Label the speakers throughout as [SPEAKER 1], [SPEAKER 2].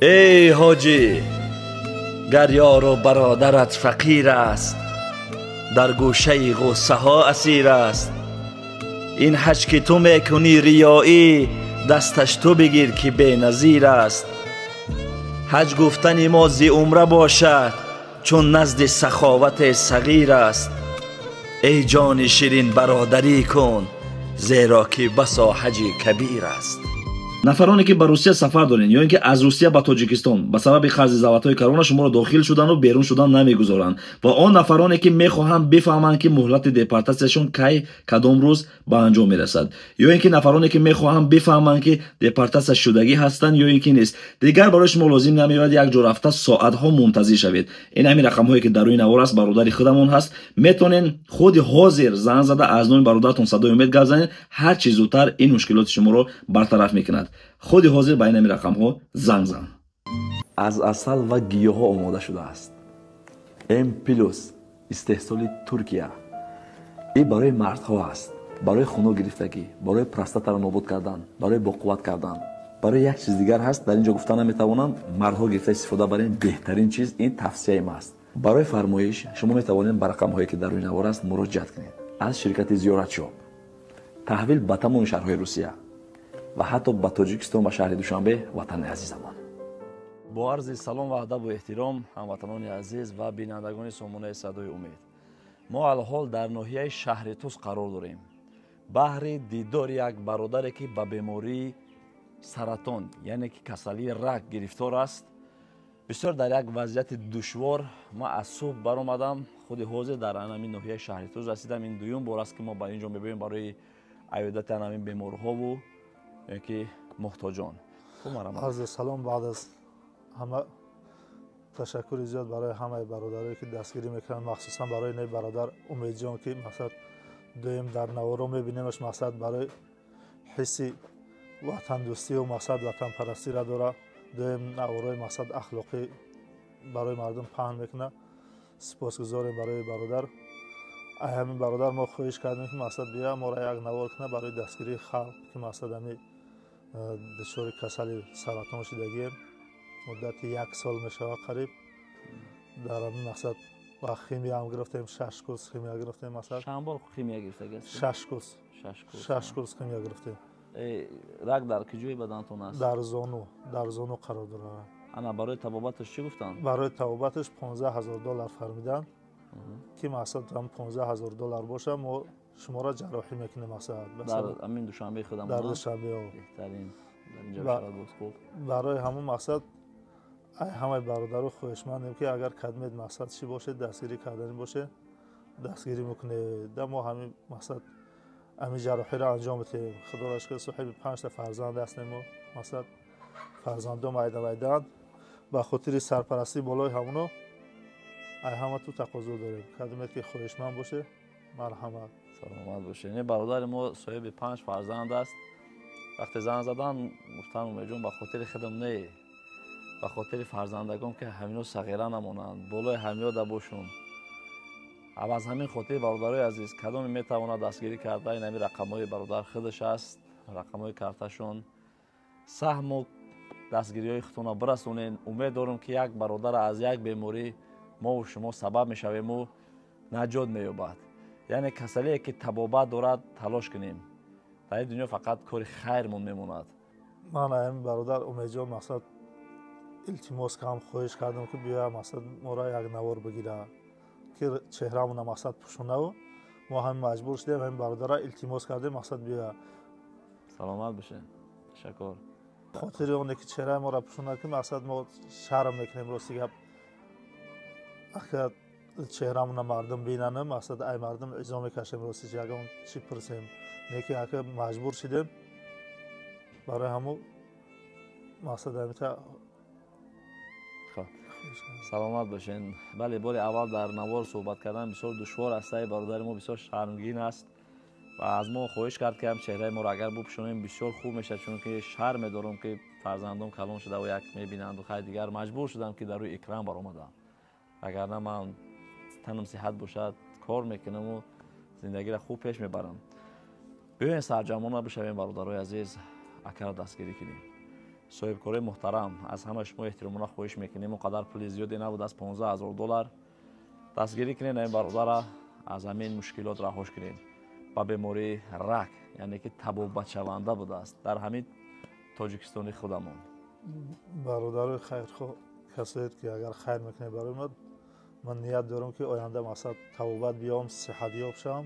[SPEAKER 1] ای حاجی، گر یار و برادرت فقیر است، در گوشه غصه ها اسیر است. این حج که تو میکنی ریایی، دستش تو بگیر که بی نظیر است. حج گفتن ما زی عمره باشد، چون نزد سخاوت صغیر است. ای جان شیرین برادری کن، زیرا که بسا حج کبیر است.
[SPEAKER 2] нафароне ки ба русия сафар доред ё ин ки аз русия ба тоҷикистон ба сабаби қарзи заводҳои корона шуморо дохил шудану берун шудан намегузоранд ва он нафароне ки мехоҳанд бифаҳманд ки муҳлати депортатсияшон кай кадом рӯз ба анҷом мерасад, ё ин ки нафароне ки мехоҳанд бифаҳманд ки депортатсия шудагӣ ҳастанд ё ин ки нест, дигар барои шумо лозим намеояд як ҷо рафта соатҳо мунтазир шавед. ин ҳамин рақамҳое ки дар рӯи навор аст бародари худамон ҳаст. метонен худи ҳозир занг зада аз номи бародаратон садои умед гап занед, ҳар чӣ зудтар ин мушкилоти шуморо бартараф мекунад. худи ҳозир ба ин ҳамин рақамҳо занг зан.
[SPEAKER 1] аз асал ва гиёҳҳо омода шудааст. м+ истеҳсоли Туркия. ин барои мардҳо аст, барои хуно гирифтагӣ, барои простатаро нобуд кардан, барои боқувват кардан. барои як чиз дигар ҳаст, дар ин ҷо гуфта наметавонам. Мардҳо гирифта истифода барен беҳтарин чиз ин тавсияи ма аст. барои фармоиш шумо метавонед ба рақамҳое ки дар рӯи навор аст муроҷиат кунед. аз ширкати зиёратшоп таҳвил ба тамоми шаҳрҳои Русия ва ҳатто ба Тоҷикистон ва шаҳри Душанбе ватани азизамон. бо арзи салом ва адабу эҳтиром ҳамватанони азиз ва бинандагони сомонаи Садои умед. мо алҳол дар ноҳияи шаҳри Тус қарор дорем. баҳри дидори як бародаре ки ба бемории саратон, яъне ки касалии рак гирифтор аст. бисёр дар як вазъияти душвор ма аз субҳ баромадам, худи ҳозир дар ҳамин ноҳияи шаҳри Тус расидам. ин дуюм бор аст ки мо ба ин ҷо мебоем барои айёдати ҳамин беморҳову ки муҳтоҷон.
[SPEAKER 3] арзи салом. баъд аз ҳама ташаккури зиёд барои ҳамаи бародарое ки дастгирӣ мекунанд, махсусан барои не бародар Умедҷон ки мақсад дуюм дар наворо мебинемаш, мақсад барои ҳисси ватандӯстию мақсад ватанпарастиро дора. дуюм наворои мақсад ахлоқӣ барои мардум паҳн мекунад. сипосгузорем барои бародар. ай ҳамин бародар мо хоҳиш кардем ки мақсад бия моро як навор кунад барои дастгирии халқ ки мақсад ҳамин дучори касали саратон шудагием. муддати 1 сол мешавад қариб. дар ҳамин мақсад ва химиям гирифтем, 6 курс химия гирифтем. мақсад
[SPEAKER 1] чанд бор химия гирифтагист?
[SPEAKER 3] 6 курс. 6 курс химия гирифтем.
[SPEAKER 1] рак дар ки ҷои баданатон аст? дар зону қарор дорад. ана барои табобаташ чӣ гуфтанд?
[SPEAKER 3] барои табобаташ $15000 фармиданд ки мақсад ҳам $15000 боша мо шуморо ҷарроҳӣ мекунем. мақсад
[SPEAKER 1] дар ҳамин Душанбе худам
[SPEAKER 3] дар Душанбе
[SPEAKER 1] беҳтарин дар инҷо шарот буд. хуб,
[SPEAKER 3] барои ҳамон мақсад ай ҳамаи бародару хоҳишмандем ки агар кадмед мақсад чӣ бошед дастгирӣ кардани бошед дастгирӣ мекунед. да мо ҳамин мақсад ҳамин ҷарроҳиро анҷом медиҳем. худоро шукр соҳиби 5 та фарзанд ҳастем. мо мақсад фарзандом айдавайдаанд ба хотири сарпарастии болои ҳамоно ай ҳама ту тақозо дорем. кадмед ки хоҳишманд боше. марҳамат.
[SPEAKER 1] саломат бошед. не бародари мо соҳиби 5 фарзанд аст. вақте занг задан гуфтан Умедҷон ба хотири худам не, ба хотири фарзандагон ки ҳамино сағира намонанд, болои ҳамёда бошум. аз ҳамин хотир бародарои азиз кадоме метавонад дастгирӣ карда ин ҳамин рақамҳои бародар худаш аст, рақамҳои карташон. саҳму дастгириҳои худтонро бирасонед. умед дорам ки як бародар аз як беморӣ мову шумо сабаб мешавему наҷот меёбад. яъне касалие ки табобат дорад талош кунем. дар ин дунё фақат кори хайрмон мемонад.
[SPEAKER 3] ман ҳамин бародар Умедҷон мақсад илтимос кардам, хоҳиш кардам ки биёя мақсад моро як навор бигира ки чеҳрамона мақсад пӯшонаву мо ҳамин маҷбур шудем ҳамин бародарро илтимос кардем мақсад биёя.
[SPEAKER 1] саломат бошед. ташаккур.
[SPEAKER 3] хотири оне ки чеҳраи моро пӯшонад ки мақсад мо шарм мекунем. рости гап акар чеҳрамона мардум бинанд мақсад ай мардум изо мекашем. рости ягон чӣ пурсем не ки акар маҷбур шудем барои ҳамон мақсад ҳамита.
[SPEAKER 1] саломат бошед. бале бори аввал дар навор суҳбат кардан бисёр душвор аст. бародари мо бисёр шармгин аст ва аз мо хоҳиш кард ки ҳам чеҳраи моро агар бупӯшонем бисёр хуб мешавад, чунки шарм медорам ки фарзандон калон шудаву як мебинанду хай дигар маҷбур шудам ки дар рӯи экран баромадам. агарна ман танам сиҳат бошад кор мекунаму зиндагиро хуб пеш мебарам. биёем сарҷамона бишавем бародарои азиз акаро дастгирӣ кунем. صاحبکاری محترم از همه شما احترامونه خواهش میکنیم اونقدر پول زیادی نبود از $15,000 دستگیری کنین این برادر از همین مشکلات رهاش کنین با بیماری رگ یعنی که تبابت شونده بوده است در همین تاجیکستانی خودمون.
[SPEAKER 3] برادر خیرخواه کسایی که اگر خیر میکنه برای من نیت دارم که آینده مثلا تبابت بیام صحت یاب شم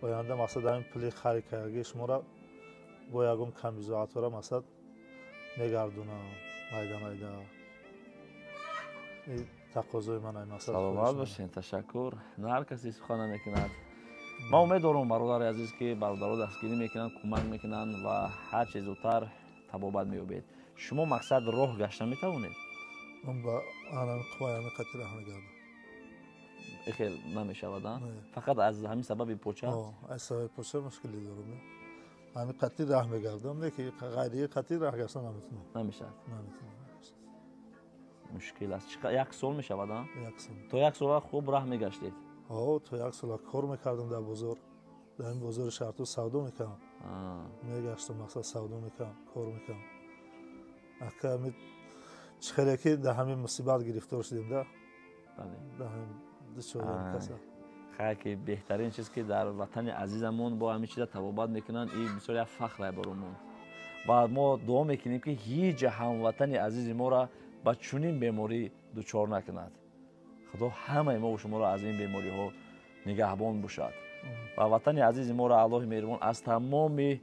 [SPEAKER 3] آینده مثلا در این پلی خیر کردگی شما را با یکم کمیزات را مثلا میگردونم میده این تقاضای من این مثلا
[SPEAKER 1] سلامت باشین. تشکر. نه هر کسی سخن نمیکند. ما امیدوارم برادر عزیز که برادرها دستگیری میکنن کمک میکنن و هر چیز زودتر تبابت مییابید. شما مقصد راه گشتن میتوانید؟
[SPEAKER 3] من با آنم قوایم قطعی راه میگردم
[SPEAKER 1] خیلی نمیشود فقط از همین سبب پوچه
[SPEAKER 3] از سبب پوچه مشکلی دارم همین قطعی راه میگردم نه که غیری قطعی راه گشتن
[SPEAKER 1] نمیشود
[SPEAKER 3] نمیتونم
[SPEAKER 1] مشکل است. یک سال میشود
[SPEAKER 3] یک سال
[SPEAKER 1] تو یک سال خوب راه میگشتید؟
[SPEAKER 3] تو یک سال کار میکردم در بازار در این بازار شهرتو سودا میکردم میگشتم مثلا سودا میکردم کار میکردم اکه خیلی که در همین مصیبت گرفتار شدیم در همین دچار کسا
[SPEAKER 1] خیلی که بهترین چیز که در وطن عزیزمون با همین چیزا تبابت میکنن این بسیار یک فخره برامون و ما دعا میکنیم که هیچ هموطن عزیز ما را با چنین بیماری دچار نکند. خدا همه ما و شما را از این بیماری ها نگهبان باشد و وطن عزیز ما را الله مهربان از تمام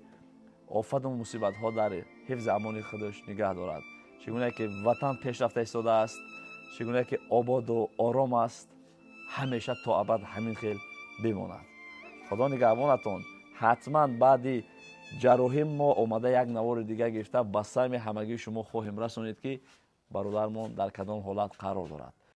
[SPEAKER 1] آفت و مصیبت ها در حفظ امان خودش نگه دارد. چگونه که وطن پیشرفته ایستاده است، چگونه که آباد و آرام است، همیشه تا ابد همین خیل بماند. خدا نگهبانتان. حتما بعد جراحی ما اومده یک نوار دیگه گرفته به سهم همگی شما خواهیم رسانید که برادرمان در کدام حالت قرار دارد.